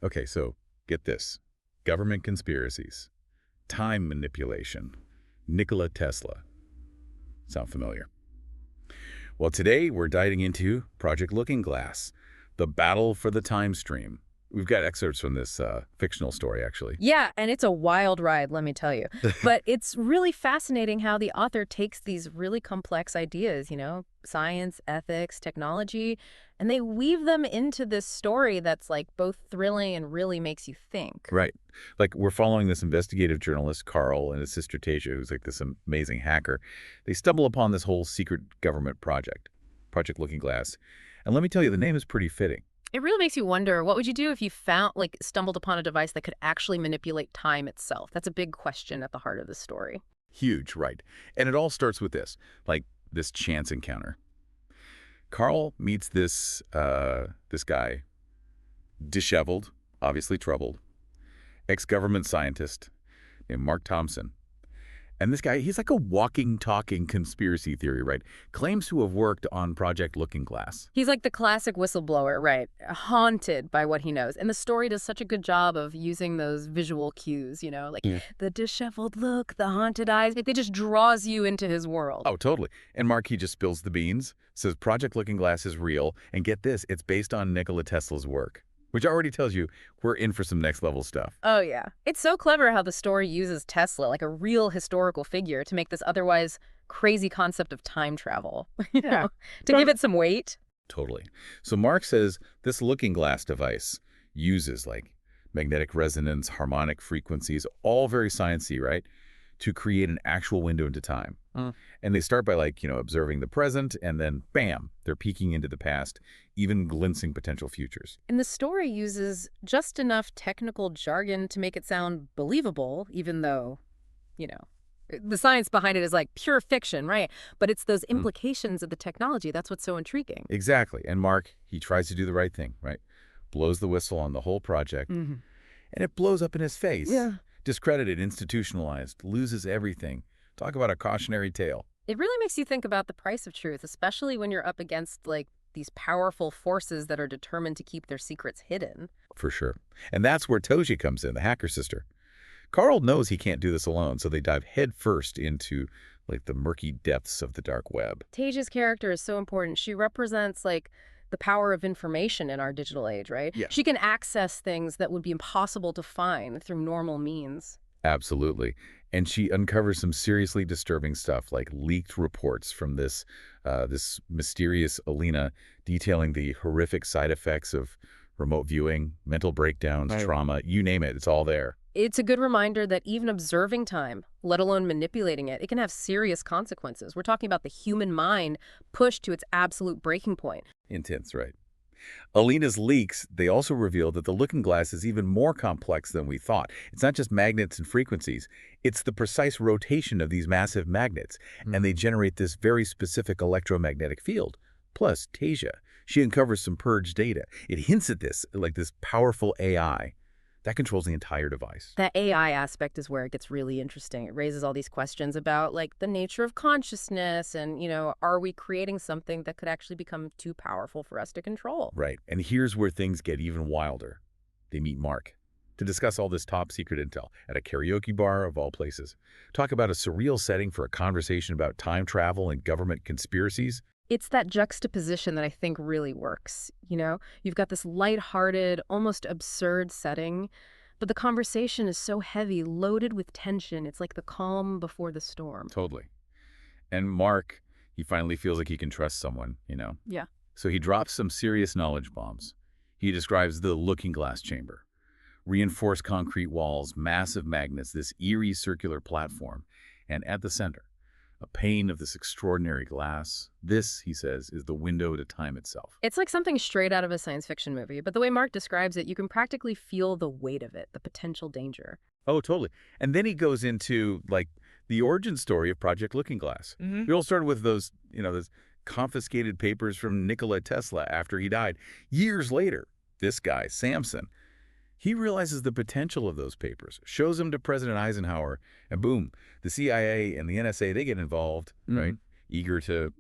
Okay, so get this. Government conspiracies, time manipulation, Nikola Tesla. Sound familiar? Well, today we're diving into Project Looking Glass, the battle for the time stream. We've got excerpts from this fictional story, actually. Yeah, and it's a wild ride, let me tell you. But it's really fascinating how the author takes these really complex ideas, science, ethics, technology, and they weave them into this story that's like both thrilling and really makes you think. Right. Like, we're following this investigative journalist, Carl, and his sister Tasia, who's like this amazing hacker. They stumble upon this whole secret government project, Project Looking Glass. And let me tell you, the name is pretty fitting. It really makes you wonder, what would you do if you stumbled upon a device that could actually manipulate time itself? That's a big question at the heart of the story. Huge, right. And it all starts with this, like this chance encounter. Carl meets this guy, disheveled, obviously troubled, ex-government scientist named Mark Tomson. And this guy, he's like a walking, talking conspiracy theory, right? Claims to have worked on Project Looking Glass. He's like the classic whistleblower, right? Haunted by what he knows. And the story does such a good job of using those visual cues, like the disheveled look, the haunted eyes. It just draws you into his world. Oh, totally. And Mark, he just spills the beans, says Project Looking Glass is real, and get this, it's based on Nikola Tesla's work, which already tells you we're in for some next-level stuff. Oh, yeah. It's so clever how the story uses Tesla, like a real historical figure, to make this otherwise crazy concept of time travel, to give it some weight. Totally. So Mark says this looking glass device uses like magnetic resonance, harmonic frequencies, all very sciencey, right? To create an actual window into time. And they start by observing the present, and then bam, they're peeking into the past, even glimpsing potential futures. And the story uses just enough technical jargon to make it sound believable, even though, the science behind it is like pure fiction, right? But it's those implications of the technology. That's what's so intriguing. Exactly. And Mark, he tries to do the right thing, right? Blows the whistle on the whole project, and it blows up in his face. Yeah. Discredited, institutionalized, loses everything. Talk about a cautionary tale. It really makes you think about the price of truth, especially when you're up against these powerful forces that are determined to keep their secrets hidden. For sure. And that's where Tasia comes in, the hacker sister. Carl knows he can't do this alone, so they dive headfirst into the murky depths of the dark web. Tasia's character is so important. She represents the power of information in our digital age, right? Yeah. She can access things that would be impossible to find through normal means. Absolutely. And she uncovers some seriously disturbing stuff, like leaked reports from this mysterious Alina detailing the horrific side effects of remote viewing, mental breakdowns, trauma, you name it, it's all there. It's a good reminder that even observing time, let alone manipulating it, it can have serious consequences. We're talking about the human mind pushed to its absolute breaking point. Intense, right? Alina's leaks, they also reveal that the looking glass is even more complex than we thought. It's not just magnets and frequencies. It's the precise rotation of these massive magnets, and they generate this very specific electromagnetic field. Plus, Tasia, she uncovers some purged data. It hints at this, like this powerful AI that controls the entire device. That AI aspect is where it gets really interesting. It raises all these questions about the nature of consciousness and, are we creating something that could actually become too powerful for us to control? Right. And here's where things get even wilder. They meet Mark to discuss all this top secret intel at a karaoke bar of all places. Talk about a surreal setting for a conversation about time travel and government conspiracies. It's that juxtaposition that I think really works, You've got this lighthearted, almost absurd setting, but the conversation is so heavy, loaded with tension. It's like the calm before the storm. Totally. And Mark, he finally feels like he can trust someone, Yeah. So he drops some serious knowledge bombs. He describes the looking glass chamber. Reinforced concrete walls, massive magnets, this eerie circular platform, and at the center, a pane of this extraordinary glass. This, he says, is the window to time itself. It's like something straight out of a science fiction movie, but the way Mark describes it, you can practically feel the weight of it, the potential danger. Oh, totally. And then he goes into, the origin story of Project Looking Glass. It all started with those confiscated papers from Nikola Tesla after he died. Years later, this guy, Samson, he realizes the potential of those papers, shows them to President Eisenhower, and boom, the CIA and the NSA, they get involved, right? Eager to,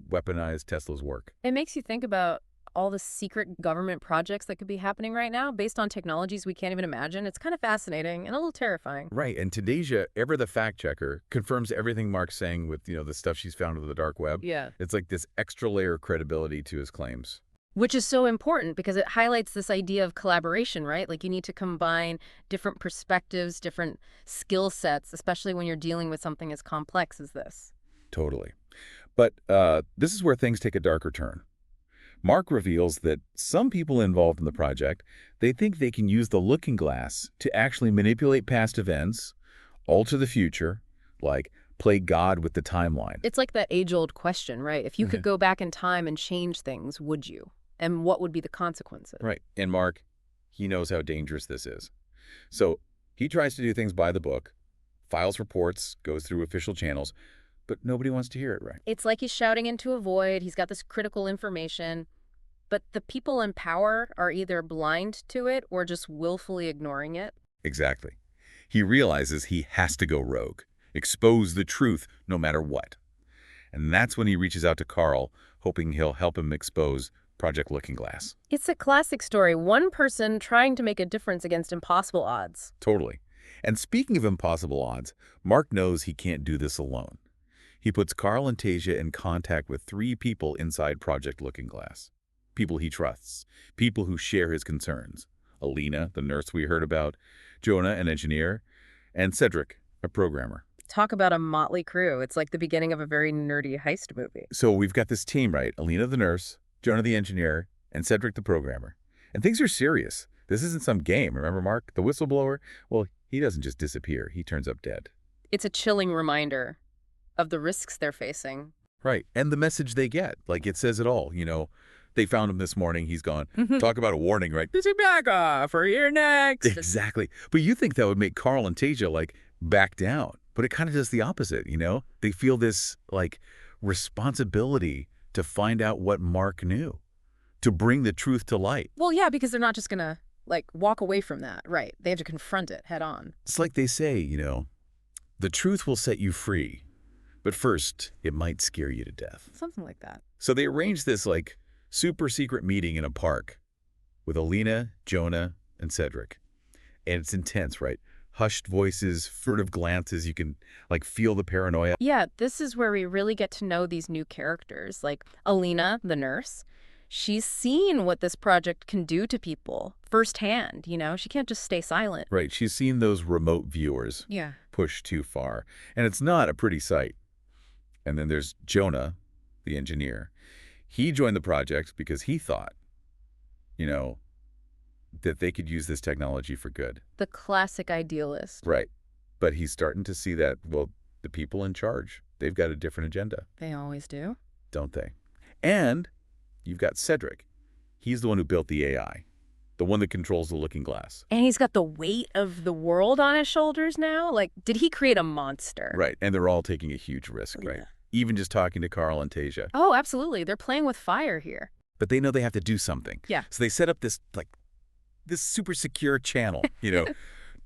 weaponize Tesla's work. It makes you think about all the secret government projects that could be happening right now based on technologies we can't even imagine. It's kind of fascinating and a little terrifying. Right, and Tasia, ever the fact checker, confirms everything Mark's saying with, the stuff she's found on the dark web. Yeah. It's like this extra layer of credibility to his claims. Which is so important because it highlights this idea of collaboration, right? Like you need to combine different perspectives, different skill sets, especially when you're dealing with something as complex as this. Totally. But this is where things take a darker turn. Mark reveals that some people involved in the project, they think they can use the looking glass to actually manipulate past events, alter the future, like play God with the timeline. It's like that age-old question, right? If you could go back in time and change things, would you? And what would be the consequences? Right. And Mark, he knows how dangerous this is. So he tries to do things by the book, files reports, goes through official channels, but nobody wants to hear it, right? It's like he's shouting into a void. He's got this critical information, but the people in power are either blind to it or just willfully ignoring it. Exactly. He realizes he has to go rogue, expose the truth no matter what. And that's when he reaches out to Carl, hoping he'll help him expose Project Looking Glass. It's a classic story. One person trying to make a difference against impossible odds. Totally. And speaking of impossible odds, Mark knows he can't do this alone. He puts Carl and Tasia in contact with 3 people inside Project Looking Glass. People he trusts. People who share his concerns. Alina, the nurse we heard about, Jonah, an engineer, and Cedric, a programmer. Talk about a motley crew. It's like the beginning of a very nerdy heist movie. So we've got this team, right? Alina, the nurse, Jonah, the engineer, and Cedric, the programmer. And things are serious. This isn't some game. Remember Mark, the whistleblower? Well, he doesn't just disappear. He turns up dead. It's a chilling reminder of the risks they're facing. Right. And the message they get. Like, it says it all. They found him this morning. He's gone. Talk about a warning, right? This is back off, or you're next. Exactly. But you think that would make Carl and Tasia, back down. But it kind of does the opposite, They feel this, responsibility to find out what Mark knew, to bring the truth to light. Well, yeah, because they're not just going to, walk away from that, right? They have to confront it head on. It's like they say, the truth will set you free, but first, it might scare you to death. Something like that. So they arranged this, super secret meeting in a park with Alina, Jonah, and Cedric. And it's intense, right? Hushed voices, furtive glances. You can, feel the paranoia. Yeah, this is where we really get to know these new characters. Like Alina, the nurse, she's seen what this project can do to people firsthand, She can't just stay silent. Right. She's seen those remote viewers push too far. And it's not a pretty sight. And then there's Jonah, the engineer. He joined the project because he thought, that they could use this technology for good. The classic idealist. Right. But he's starting to see that, the people in charge, they've got a different agenda. They always do. Don't they? And you've got Cedric. He's the one who built the AI, the one that controls the looking glass. And he's got the weight of the world on his shoulders now? Did he create a monster? Right. And they're all taking a huge risk, right? Even just talking to Carl and Tasia. Oh, absolutely. They're playing with fire here. But they know they have to do something. Yeah. So they set up this, this super secure channel,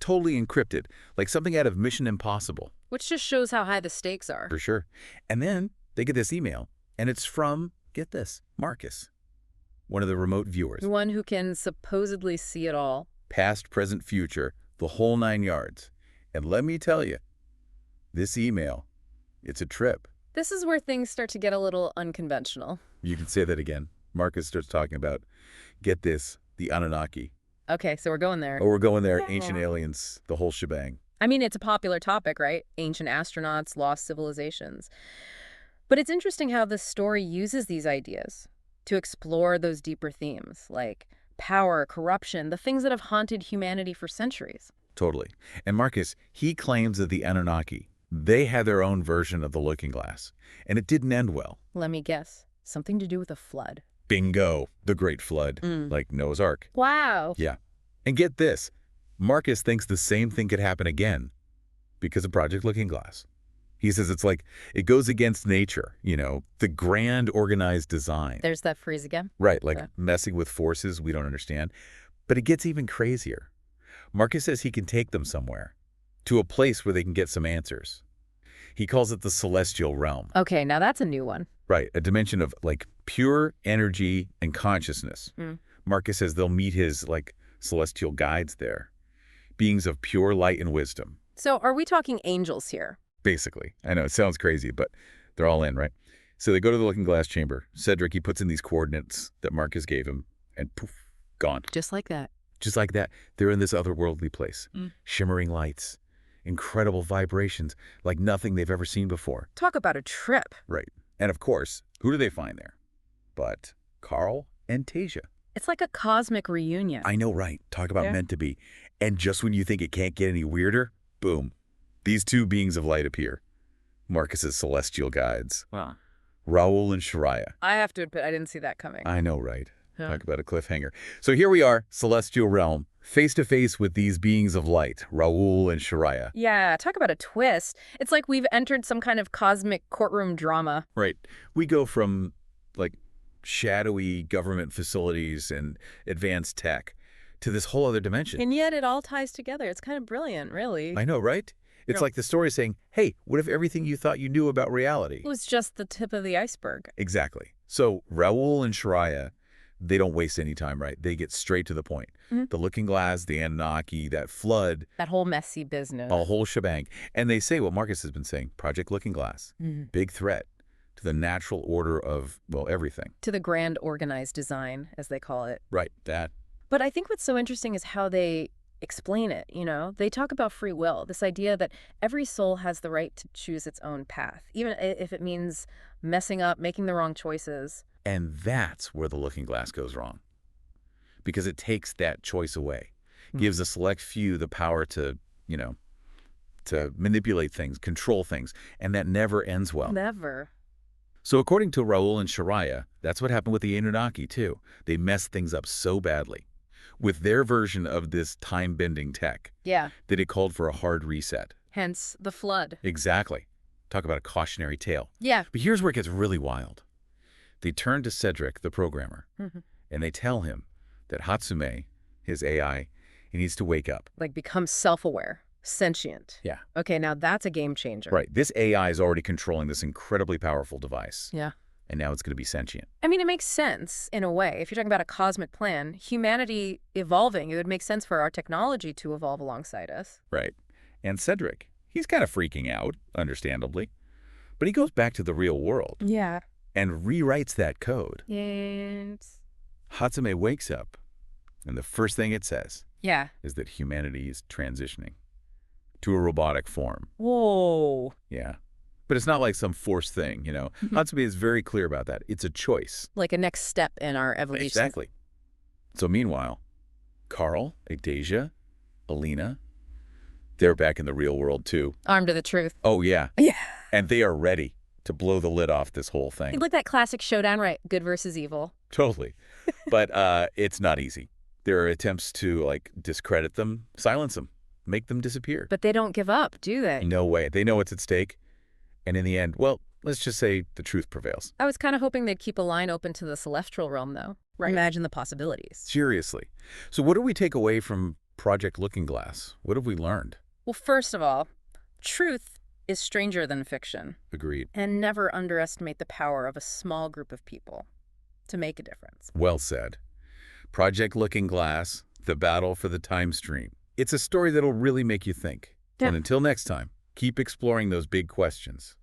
totally encrypted, like something out of Mission Impossible. Which just shows how high the stakes are. For sure. And then they get this email, and it's from, get this, Marcus, one of the remote viewers. The one who can supposedly see it all. Past, present, future, the whole 9 yards. And let me tell you, this email, it's a trip. This is where things start to get a little unconventional. You can say that again. Marcus starts talking about, get this, the Anunnaki. Okay, so we're going there. Oh, we're going there. Ancient aliens, the whole shebang. I mean, it's a popular topic, right? Ancient astronauts, lost civilizations. But it's interesting how the story uses these ideas to explore those deeper themes, like power, corruption, the things that have haunted humanity for centuries. Totally. And Marcus, he claims that the Anunnaki, they had their own version of the looking glass, and it didn't end well. Let me guess. Something to do with a flood. Bingo. The Great Flood, like Noah's Ark. Wow. Yeah. And get this. Marcus thinks the same thing could happen again because of Project Looking Glass. He says it's like it goes against nature, the grand organized design. There's that phrase again. Right, messing with forces we don't understand. But it gets even crazier. Marcus says he can take them somewhere, to a place where they can get some answers. He calls it the celestial realm. Okay, now that's a new one. Right, a dimension of, like, pure energy and consciousness. Mm. Marcus says they'll meet his, like, celestial guides there. Beings of pure light and wisdom, So are we talking angels here? basically. I know, it sounds crazy, but they're all in, right? So they go to the Looking Glass chamber. Cedric, he puts in these coordinates that Marcus gave him, and poof, gone. Just like that. Just like that, they're in this otherworldly place. Mm. Shimmering lights, incredible vibrations, like nothing they've ever seen before. Talk about a trip. Right. And of course, who do they find there? But Carl and Tasia. It's like a cosmic reunion. I know, right? Talk about meant to be. And just when you think it can't get any weirder, boom. These two beings of light appear. Marcus's celestial guides. Wow. Raoul and Shariah. I have to admit, I didn't see that coming. I know, right? Yeah. Talk about a cliffhanger. So here we are, celestial realm, face to face with these beings of light, Raoul and Shariah. Yeah, talk about a twist. It's like we've entered some kind of cosmic courtroom drama. Right. We go from, like, shadowy government facilities and advanced tech to this whole other dimension. And yet it all ties together. It's kind of brilliant, really. I know, right? It's like the story saying, hey, what if everything you thought you knew about reality? It was just the tip of the iceberg. Exactly. So Raoul and Shariah, they don't waste any time, right? They get straight to the point. Mm-hmm. The Looking Glass, the Anunnaki, that flood, That whole messy business. a whole shebang. And they say what Marcus has been saying, Project Looking Glass, big threat to the natural order of, well, everything. To the grand organized design, as they call it. Right, that. But I think what's so interesting is how they explain it, you know? They talk about free will, this idea that every soul has the right to choose its own path, even if it means messing up, making the wrong choices. And that's where the Looking Glass goes wrong. Because it takes that choice away. Gives a select few the power to, you know, to manipulate things, control things. And that never ends well. Never. So according to Raoul and Shariah, that's what happened with the Anunnaki, too. They messed things up so badly with their version of this time-bending tech Yeah. that it called for a hard reset. Hence the flood. Exactly. Talk about a cautionary tale. Yeah. But here's where it gets really wild. They turn to Cedric, the programmer, and they tell him that Hatsume, his AI, he needs to wake up. Like become self-aware, sentient. Yeah. Okay, now that's a game changer. Right. This AI is already controlling this incredibly powerful device. Yeah. And now it's going to be sentient. I mean, it makes sense in a way. If you're talking about a cosmic plan, humanity evolving, it would make sense for our technology to evolve alongside us. Right. And Cedric, he's kind of freaking out, understandably. But he goes back to the real world Yeah. and rewrites that code. And Hatsume wakes up, and the first thing it says yeah. is that humanity is transitioning to a robotic form. Whoa. Yeah. But it's not like some forced thing, you know. Hatsume is very clear about that. It's a choice. Like a next step in our evolution. Exactly. So meanwhile, Carl, Tasia, Alina, they're back in the real world too. Armed to the truth. Oh, yeah. Yeah. And they are ready to blow the lid off this whole thing. Like that classic showdown, right? Good versus evil. Totally. But it's not easy. There are attempts to, like, discredit them, silence them, make them disappear. But they don't give up, do they? No way. They know what's at stake. And in the end, well, let's just say the truth prevails. I was kind of hoping they'd keep a line open to the celestial realm, though. Right. Imagine the possibilities. Seriously. So what do we take away from Project Looking Glass? What have we learned? Well, first of all, truth is stranger than fiction. Agreed. And never underestimate the power of a small group of people to make a difference. Well said. Project Looking Glass, the battle for the time stream. It's a story that'll really make you think. Yeah. And until next time, keep exploring those big questions.